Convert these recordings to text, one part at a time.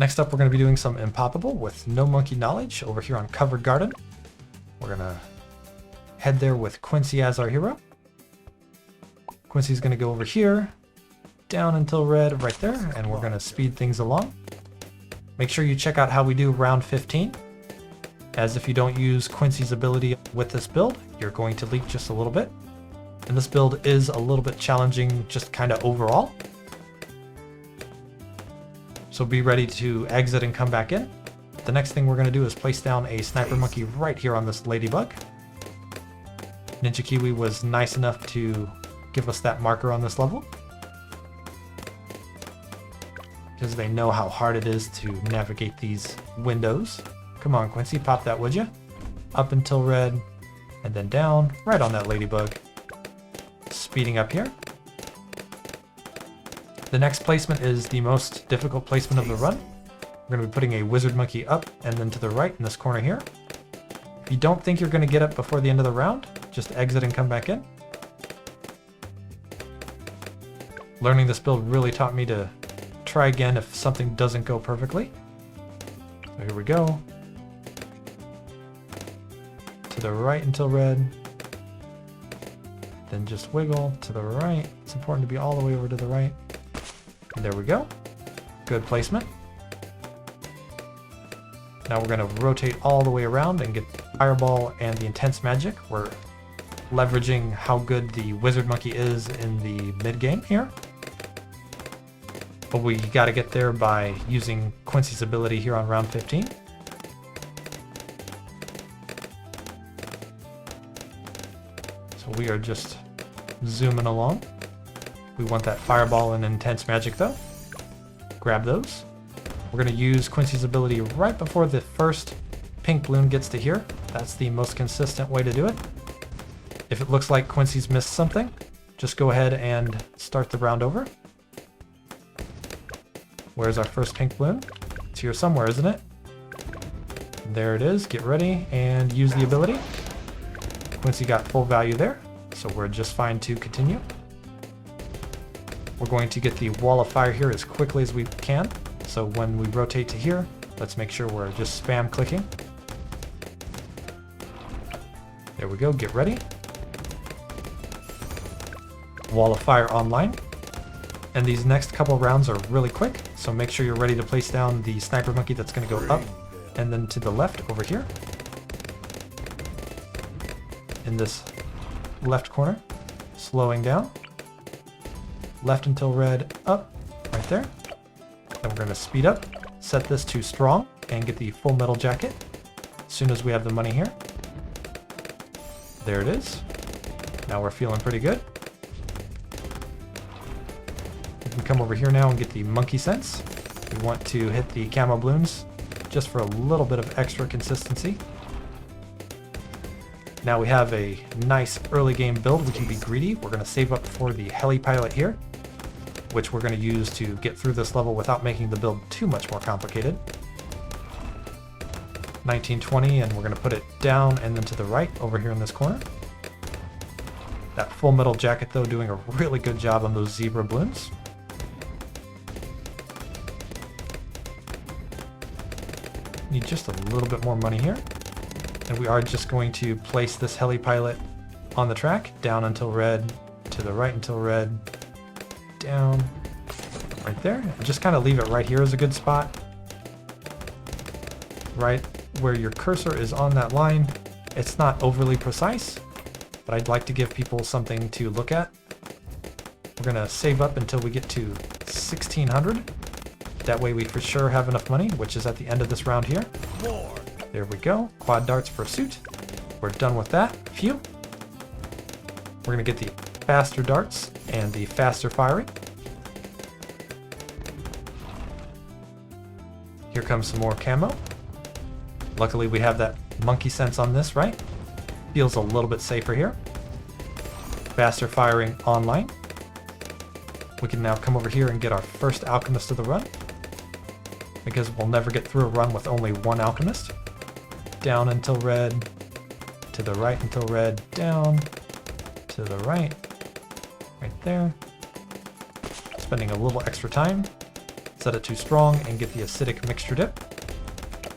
Next up, we're going to be doing some Impoppable with no monkey knowledge over here on Covered Garden. We're going to head there with Quincy as our hero. Quincy's going to go over here, down until red right there, and we're going to speed things along. Make sure you check out how we do round 15, as if you don't use Quincy's ability with this build, you're going to leak just a little bit. And this build is a little bit challenging just kind of overall. So be ready to exit and come back in. The next thing we're going to do is place down a sniper monkey right here on this ladybug. Ninja Kiwi was nice enough to give us that marker on this level, because they know how hard it is to navigate these windows. Come on, Quincy, pop that, would you? Up until red, and then down, right on that ladybug. Speeding up here. The next placement is the most difficult placement of the run. We're going to be putting a wizard monkey up and then to the right in this corner here. If you don't think you're going to get up before the end of the round, just exit and come back in. Learning this build really taught me to try again if something doesn't go perfectly. So here we go. To the right until red. Then just wiggle to the right. It's important to be all the way over to the right. And there we go. Good placement. Now we're going to rotate all the way around and get Fireball and the Intense Magic. We're leveraging how good the Wizard Monkey is in the mid-game here. But we got to get there by using Quincy's ability here on round 15. So we are just zooming along. We want that Fireball and Intense Magic though. Grab those. We're going to use Quincy's ability right before the first pink balloon gets to here. That's the most consistent way to do it. If it looks like Quincy's missed something, just go ahead and start the round over. Where's our first pink balloon? It's here somewhere, isn't it? There it is. Get ready and use the ability. Quincy got full value there, so we're just fine to continue. We're going to get the wall of fire here as quickly as we can. So when we rotate to here, let's make sure we're just spam clicking. There we go, get ready. Wall of fire online. And these next couple rounds are really quick, so make sure you're ready to place down the sniper monkey that's going to go up and then to the left over here. In this left corner, slowing down. Left until red, up, right there. Then we're going to speed up, set this to strong, and get the full metal jacket as soon as we have the money here. There it is. Now we're feeling pretty good. We can come over here now and get the monkey sense. We want to hit the camo balloons just for a little bit of extra consistency. Now we have a nice early game build. We can be greedy. We're going to save up for the heli pilot here, which we're going to use to get through this level without making the build too much more complicated. 1920, and we're going to put it down and then to the right over here in this corner. That full metal jacket though doing a really good job on those zebra balloons. Need just a little bit more money here. And we are just going to place this heli pilot on the track, down until red, to the right until red, down, right there. And just kind of leave it right here as a good spot. Right where your cursor is on that line. It's not overly precise, but I'd like to give people something to look at. We're going to save up until we get to 1600. That way we for sure have enough money, which is at the end of this round here. There we go. Quad darts pursuit. We're done with that. Phew. We're going to get the faster darts and the faster firing. Here comes some more camo. Luckily we have that monkey sense on this, right? Feels a little bit safer here. Faster firing online. We can now come over here and get our first alchemist of the run, because we'll never get through a run with only one alchemist. Down until red, to the right until red, down, to the right there. Spending a little extra time. set it to strong, and get the acidic mixture dip.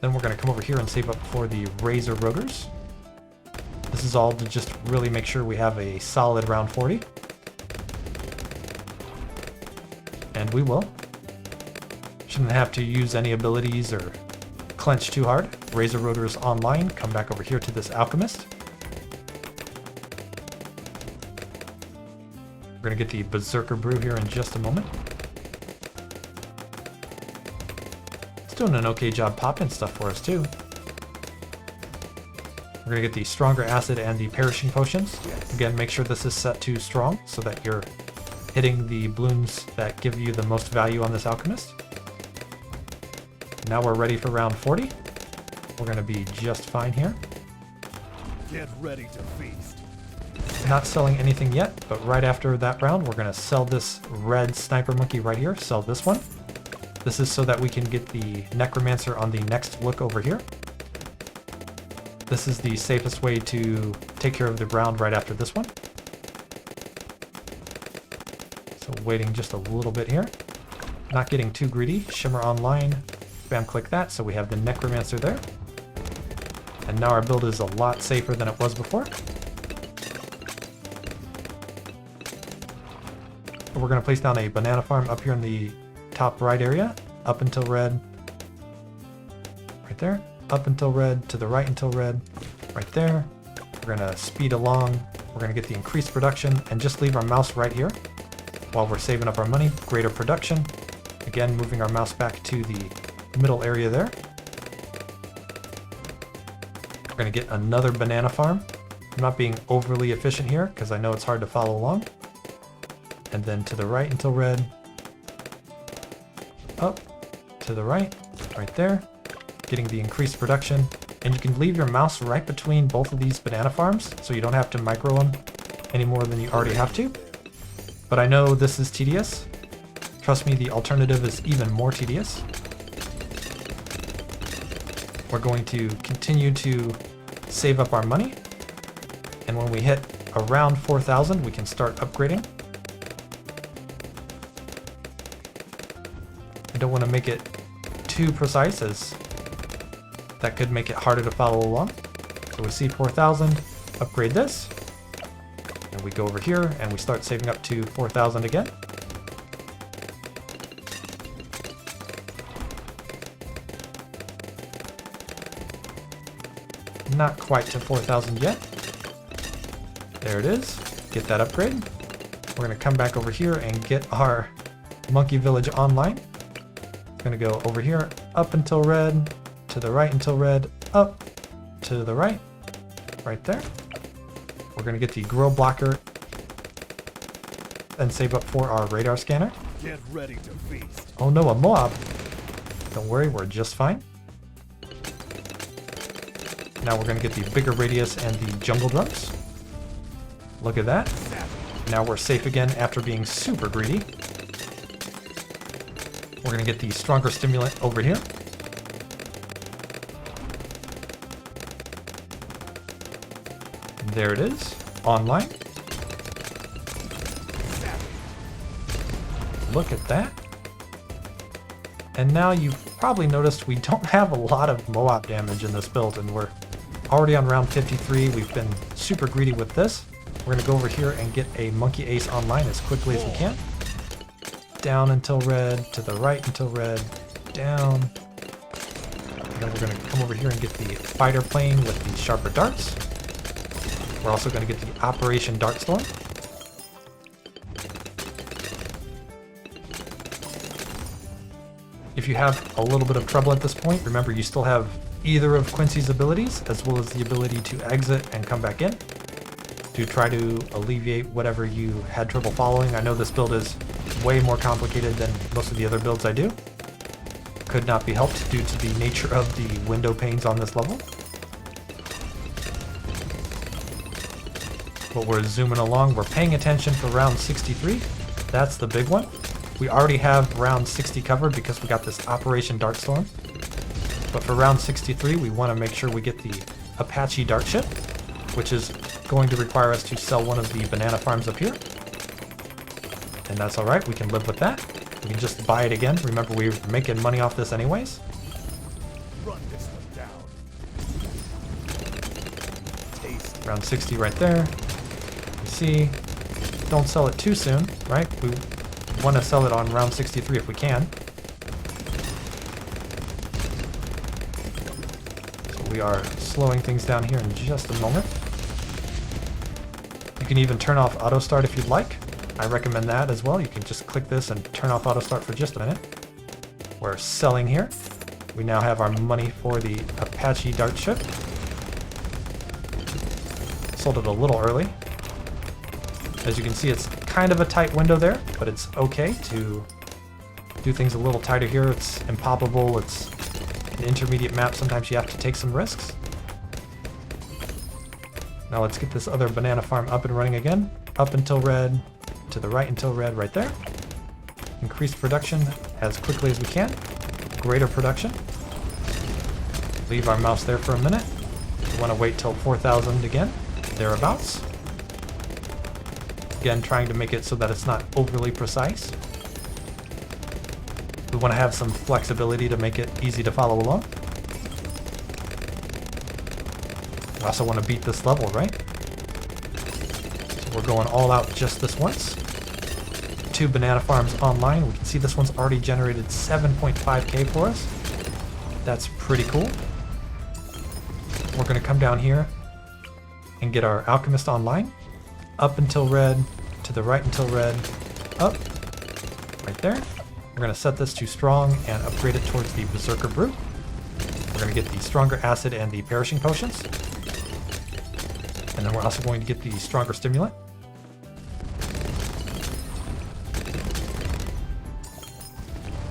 Then we're going to come over here and save up for the razor rotors. This is all to just really make sure we have a solid round 40. And we will. Shouldn't have to use any abilities or clench too hard. Razor rotors online. Come back over here to this alchemist. We're going to get the berserker brew here in just a moment. It's doing an okay job popping stuff for us too. We're going to get the stronger acid and the perishing potions. Again, make sure this is set to strong so that you're hitting the balloons that give you the most value on this alchemist. Now we're ready for round 40. We're going to be just fine here. Get ready to feast. Not selling anything yet, but right after that round, we're going to sell this red sniper monkey right here. Sell this one. This is so that we can get the necromancer on the next look over here. This is the safest way to take care of the round right after this one. So waiting just a little bit here. Not getting too greedy. Shimmer online. Spam click that so we have the necromancer there. And now our build is a lot safer than it was before. We're going to place down a banana farm up here in the top right area. Up until red. Right there. Up until red. To the right until red. Right there. We're going to speed along. We're going to get the increased production and just leave our mouse right here while we're saving up our money. Greater production. Again, moving our mouse back to the middle area there. We're going to get another banana farm. I'm not being overly efficient here because I know it's hard to follow along. And then to the right until red. Up, to the right, right there. Getting the increased production. And you can leave your mouse right between both of these banana farms so you don't have to micro them any more than you already have to. But I know this is tedious. Trust me, the alternative is even more tedious. We're going to continue to save up our money. And when we hit around 4,000, we can start upgrading. I don't want to make it too precise as that could make it harder to follow along. So we see 4,000, upgrade this. And we go over here and we start saving up to 4,000 again. Not quite to 4,000 yet. There it is. Get that upgrade. We're going to come back over here and get our monkey village online. It's going to go over here, up until red, to the right until red, up, to the right, right there. We're going to get the grow blocker and save up for our radar scanner. Get ready to feast. Oh no, a mob. Don't worry, we're just fine. Now we're going to get the bigger radius and the jungle drums. Look at that. Now we're safe again after being super greedy. We're going to get the stronger stimulant over here. There it is. Online. Look at that. And now you've probably noticed we don't have a lot of Moab damage in this build, and we're already on round 53. We've been super greedy with this. We're going to go over here and get a Monkey Ace online as quickly as we can. Down until red, to the right until red, down. And then we're going to come over here and get the fighter plane with the sharper darts. We're also going to get the Operation Dartstorm. If you have a little bit of trouble at this point, remember you still have either of Quincy's abilities, as well as the ability to exit and come back in to try to alleviate whatever you had trouble following. I know this build is way more complicated than most of the other builds I do. Could not be helped due to the nature of the window panes on this level. But we're zooming along. We're paying attention for round 63. That's the big one. We already have round 60 covered because we got this Operation Dartstorm. But for round 63, we want to make sure we get the Apache Dart Ship, which is going to require us to sell one of the banana farms up here. And that's alright, we can live with that. We can just buy it again. Remember, we're making money off this anyways. Run this one down. Taste. Around 60 right there. You see, don't sell it too soon, right? We want to sell it on round 63 if we can. So we are slowing things down here in just a moment. You can even turn off auto start if you'd like. I recommend that as well. You can just click this and turn off auto start for just a minute. We're selling here. We now have our money for the Apache dart ship. Sold it a little early. As you can see, it's kind of a tight window there, but it's okay to do things a little tighter here. It's Impoppable, it's an intermediate map. Sometimes you have to take some risks. Now let's get this other banana farm up and running again. Up until red, to the right until red, right there. Increase production as quickly as we can. Greater production. Leave our mouse there for a minute. We want to wait till 4,000 again, thereabouts. Again, trying to make it so that it's not overly precise. We want to have some flexibility to make it easy to follow along. We also want to beat this level, right? So we're going all out just this once. 2 banana farms online. We can see this one's already generated 7.5k for us. That's pretty cool. We're going to come down here and get our alchemist online. Up until red, to the right until red, up, right there. We're going to set this to strong and upgrade it towards the berserker brew. We're going to get the stronger acid and the perishing potions. And then we're also going to get the stronger stimulant.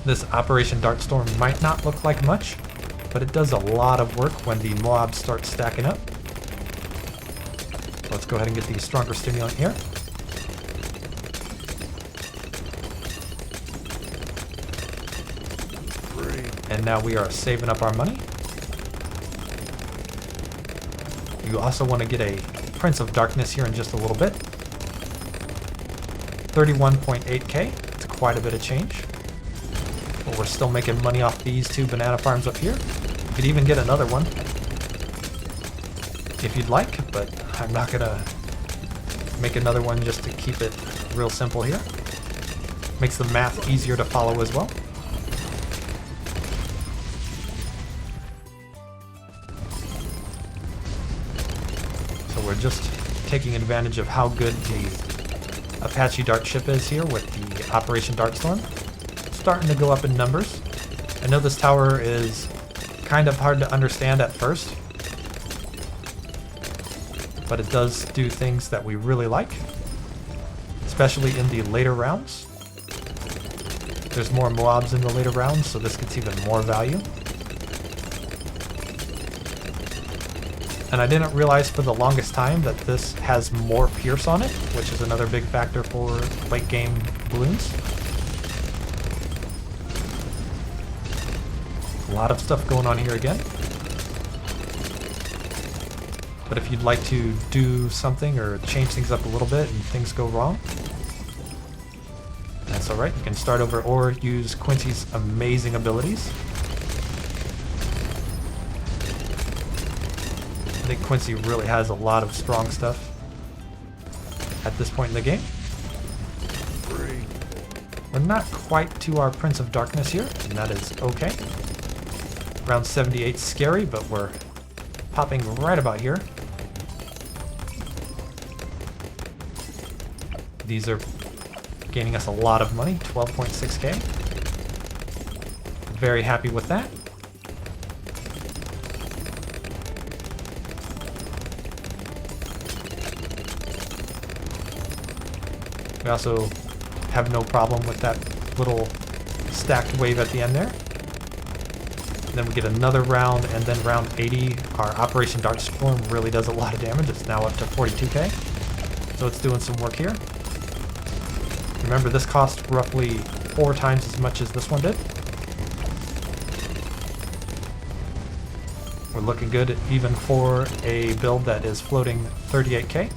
This Operation Dartstorm might not look like much, but it does a lot of work when the mobs start stacking up. Let's go ahead and get the stronger stimulant here. And now we are saving up our money. You also want to get a Prince of Darkness here in just a little bit. 31.8k. It's quite a bit of change. But we're still making money off these 2 banana farms up here. You could even get another one if you'd like, but I'm not gonna make another one just to keep it real simple here. Makes the math easier to follow as well. So we're just taking advantage of how good the Apache Dart ship is here with the Operation Dartstorm. Starting to go up in numbers. I know this tower is kind of hard to understand at first, but it does do things that we really like, especially in the later rounds. There's more mobs in the later rounds, so this gets even more value. And I didn't realize for the longest time that this has more Pierce on it, which is another big factor for late game balloons. A lot of stuff going on here again. But if you'd like to do something or change things up a little bit and things go wrong, that's alright. You can start over or use Quincy's amazing abilities. I think Quincy really has a lot of strong stuff at this point in the game. We're not quite to our Prince of Darkness here, and that is okay. Round 78 's scary, but we're popping right about here. These are gaining us a lot of money, 12.6k. Very happy with that. We also have no problem with that little stacked wave at the end there. Then we get another round, and then round 80, our Operation Dartstorm really does a lot of damage. It's now up to 42k, so it's doing some work here. Remember, this cost roughly 4 times as much as this one did. We're looking good even for a build that is floating 38k.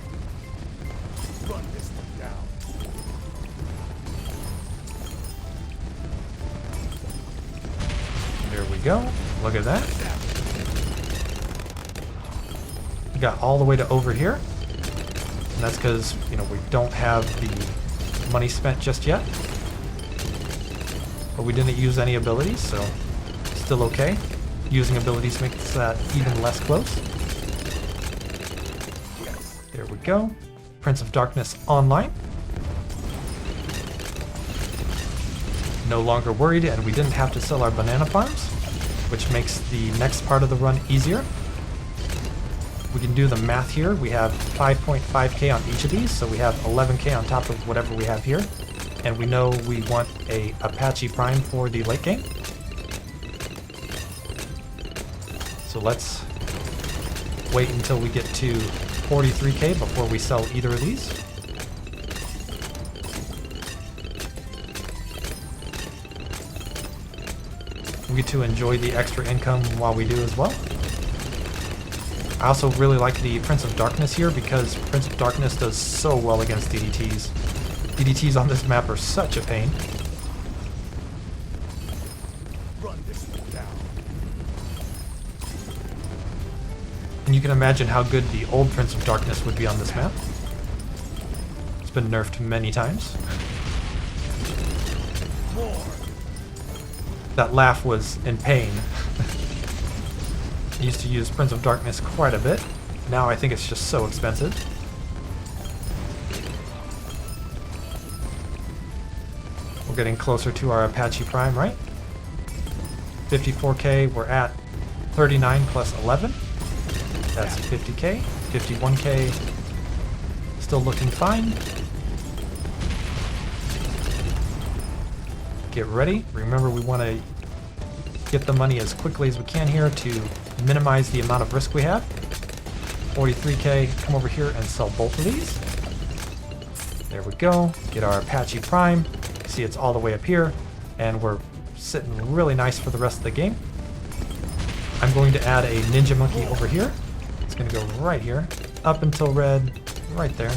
Run this one down. Look at that. We got all the way to over here. And that's because, you know, we don't have the money spent just yet. But we didn't use any abilities, so still okay. Using abilities makes that even less close. There we go. Prince of Darkness online. No longer worried, and we didn't have to sell our banana farms, which makes the next part of the run easier. We can do the math here. We have 5.5k on each of these, so we have 11k on top of whatever we have here. And we know we want a Apache Prime for the late game. So let's wait until we get to 43k before we sell either of these. We get to enjoy the extra income while we do as well. I also really like the Prince of Darkness here because Prince of Darkness does so well against DDTs. DDTs on this map are such a pain. Run this one down. And you can imagine how good the old Prince of Darkness would be on this map. It's been nerfed many times. More. That laugh was in pain. I used to use Prince of Darkness quite a bit. Now I think it's just so expensive. We're getting closer to our Apache Prime, right? 54k, we're at 39 plus 11. That's 50k. 51k, still looking fine. Get ready. Remember, we want to get the money as quickly as we can here to minimize the amount of risk we have. 43k, come over here and sell both of these. There we go. Get our Apache Prime. See, it's all the way up here, and we're sitting really nice for the rest of the game. I'm going to add a Ninja Monkey over here. It's going to go right here, up until red, right there.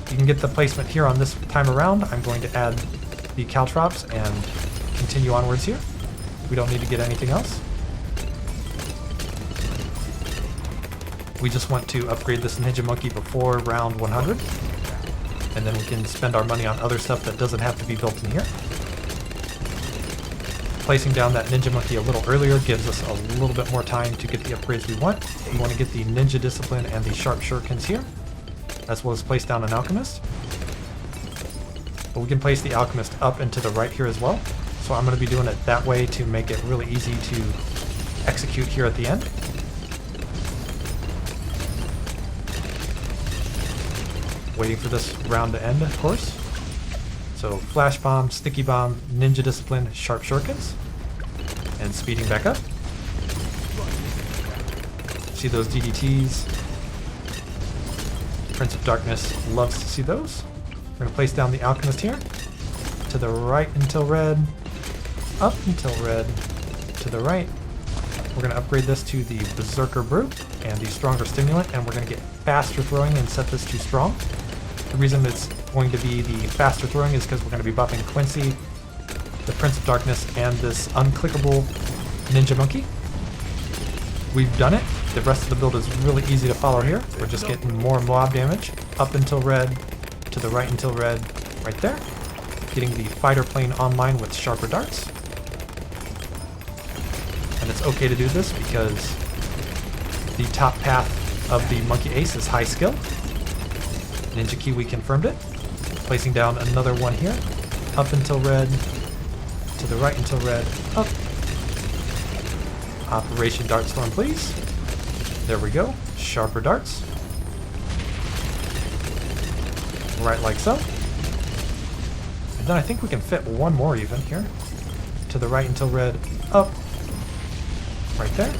You can get the placement here on this time around. I'm going to add the Caltrops and continue onwards here. We don't need to get anything else. We just want to upgrade this Ninja Monkey before round 100. And then we can spend our money on other stuff that doesn't have to be built in here. Placing down that Ninja Monkey a little earlier gives us a little bit more time to get the upgrades we want. We want to get the Ninja Discipline and the Sharp Shurikens here, as well as place down an Alchemist. But we can place the Alchemist up and to the right here as well. So I'm going to be doing it that way to make it really easy to execute here at the end. Waiting for this round to end, of course. So Flash Bomb, Sticky Bomb, Ninja Discipline, Sharp Shurikens, and speeding back up. See those DDTs? Prince of Darkness loves to see those. We're going to place down the Alchemist here. To the right until red. Up until red. To the right. We're going to upgrade this to the Berserker Brew and the Stronger Stimulant, and we're going to get faster throwing and set this to strong. The reason it's going to be the faster throwing is because we're going to be buffing Quincy, the Prince of Darkness, and this unclickable Ninja Monkey. We've done it. The rest of the build is really easy to follow here. We're just getting more mob damage. Up until red, to the right until red, right there. Getting the fighter plane online with sharper darts. And it's okay to do this because the top path of the Monkey Ace is high skill. Ninja Kiwi confirmed it. Placing down another one here. Up until red. To the right until red. Up. Operation Dartstorm, please. There we go. Sharper darts. Right like so. And then I think we can fit one more even here. To the right until red. Up. Right there.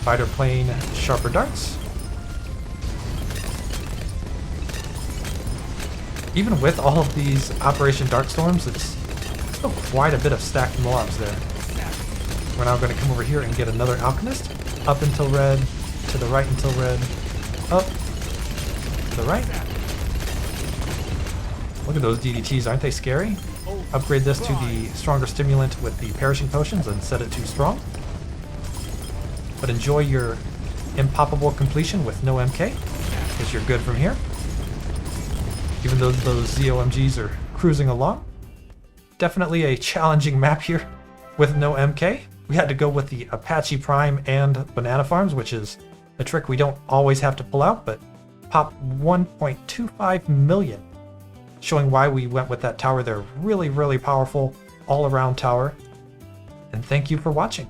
Fighter plane, sharper darts. Even with all of these Operation Darkstorms, it's still quite a bit of stacked mobs there. We're now going to come over here and get another Alchemist. Up until red, to the right until red, up, to the right. Look at those DDTs, aren't they scary? Upgrade this to the Stronger Stimulant with the Perishing Potions and set it to strong. but enjoy your Impoppable completion with no MK, because you're good from here. Even though those ZOMGs are cruising along. Definitely a challenging map here with no MK. We had to go with the Apache Prime and Banana Farms, which is a trick we don't always have to pull out, but pop 1.25 million. Showing why we went with that tower there. Really, really powerful all-around tower. And thank you for watching.